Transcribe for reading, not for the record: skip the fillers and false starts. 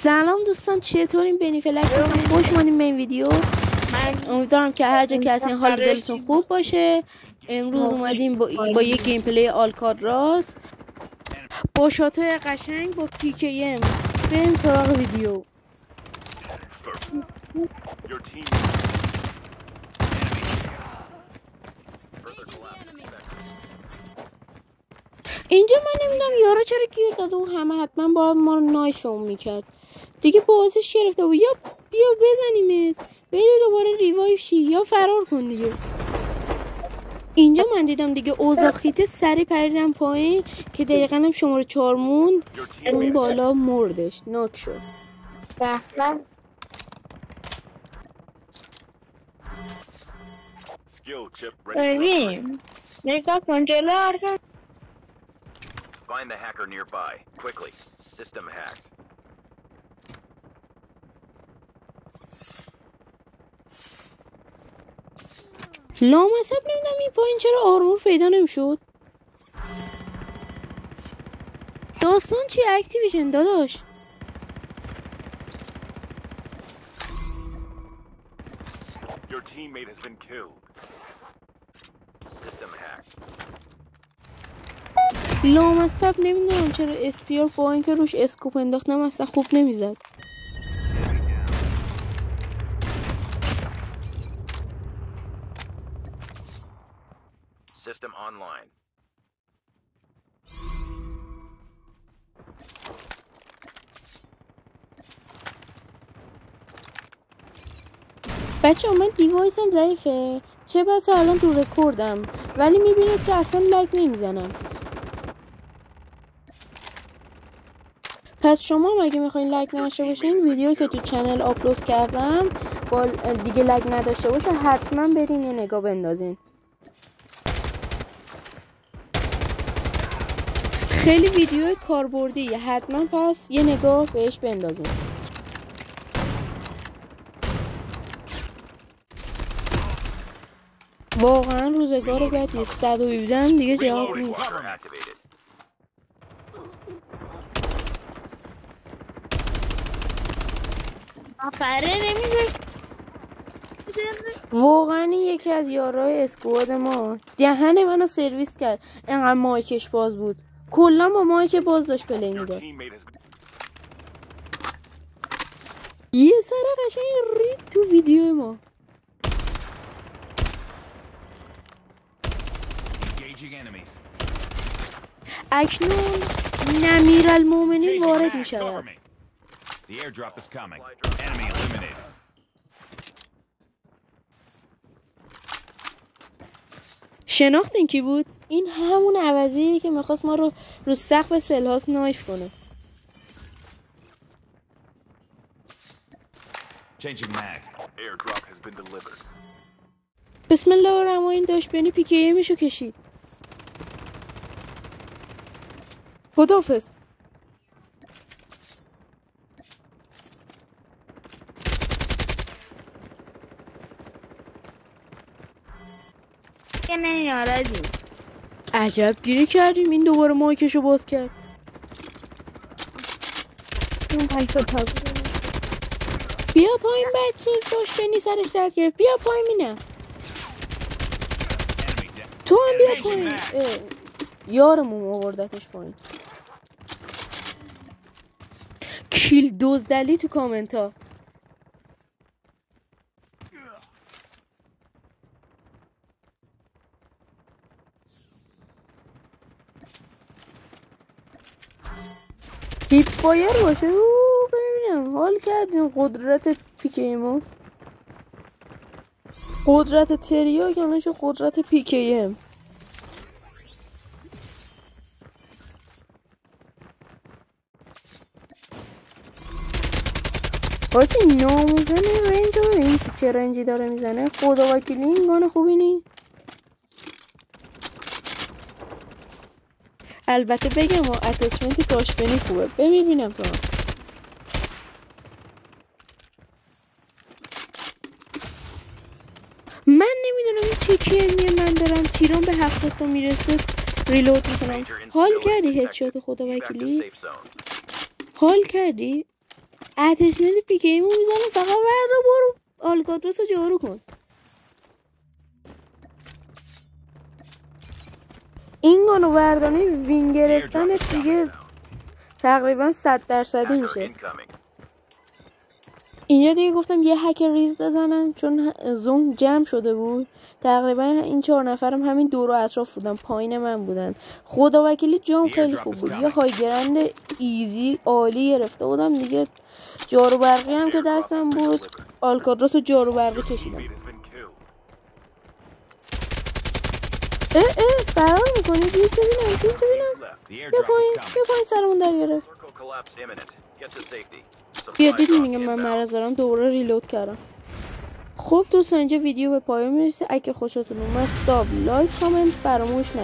سلام دوستان، چطورین؟ بنی فلک هستم. خوش اومدین به این ویدیو. امیدوارم که هر جا که هستین حال دلتون خوب باشه. امروز اومدیم با یک گیم پلی آلکادراس با شاتای قشنگ با PKM. بریم سراغ ویدیو. اینجا من نمیدونم یارو چرا گیر داده و همه حتما باید ما رو نایفمون میکرد دیگه. بازش گرفته و یا بیا بزنیمت بری دوباره ریوایو شی یا فرار کن دیگه. اینجا من دیدم دیگه اوضاع خیته، سری پریدم پایین که دقیقا هم شماره 4 موند. اون بالا مردش، ناک شد. ببین نگاه کن جلو آرکن. Find the hacker nearby, quickly. System hacked. لامصب نمیدونم این پایین چرا آرمور پیدا نمیشد. داستان چی اکتیویژن داداش؟ Your teammate has been killed. System hacked. لامصب نمیدونم چرا اسپیار با اینکه روش اسکوپ انداختم اصلا خوب نمیزد. System online. بچه من دیوایسم ضعیفه، چه بسا الان تو رکوردم ولی میبینید که اصلا لگ نمیزنم. پس شما اگه میخواین لگ نداشته باشین، ویدیویی که تو چنل آپلود کردم با دیگه لگ نداشته باشه حتما برین یه نگاه بندازین. خیلی ویدیو کاربردیه، حتما پس یه نگاه بهش بندازین. واقعا روزگار بدی، 117 دیگه جواب نیست. واقعا این یکی از یارای اسکواد ما دهن منو سرویس کرد. انقدر مایکش باز بود، کلا با مایک باز داشت پلی میداد. یه سر قشنگ رید تو ویدیو ما. اکنون نمیرالمومنین وارد می شود. شناختین کی بود؟ این همون عوضیه که میخواست ما رو سقف سلهاس نایف کنه. بسم الله الرحمن الرحیم. داشت بینی پیکیه میشو کشید. خداحافظ. عجب گیری کردیم، این دوباره مایکشو باز کرد. بیا پایین بچه، داشت بینی سرش درد گرفت. بیا پایین مینم. تو هم بیا پایین. یارمون آوردتش پایین. کیل دزدلی تو کامنت ها. هیپ فایر باشه. ببینم حال کردیم قدرت پیکیمو، قدرت تریا که نشه قدرت پیکیم. باچه ناموزن رنج رو این چه رنجی داره میزنه. خدا وکیلی این گانه خوبی نی. البته بگم و اتچمنت داشبنی خوبه. ببینم تو من نمیدونم این چه کرمیه. من دارم تیران به 70 تا میرسه ریلود میکنم. حال کردی هدشات خدا وکیلی؟ حال کردی؟ اتشمنت پیکیمو میزنه فقط وردا برو آلکاتراس رو جارو کن. این گانو وردانه وین گرفتن دیگه تقریبا 100% میشه. اینجا دیگه گفتم یه هک ریز بزنم چون زوم جمع شده بود. تقریبا این 4 نفرم همین دور و اطراف بودن، پایین من بودن. خدا وکیلی جام خیلی خوب بود. یه های گرند ایزی عالی گرفته بودم دیگه. جارو برقی هم که دستم بود آلکاتراس و جارو برقی کشیدم. فرار میکنی بیاید ببینم. بیا پایین سرمون در گرفت. بیا دیدی میگم من مرض دارم دوباره ریلود کردم. خب دوستان اینجا ویدیو به پایان میرسه. اگه خوشتون اومد ساب لایک کامنت فراموش نکنید.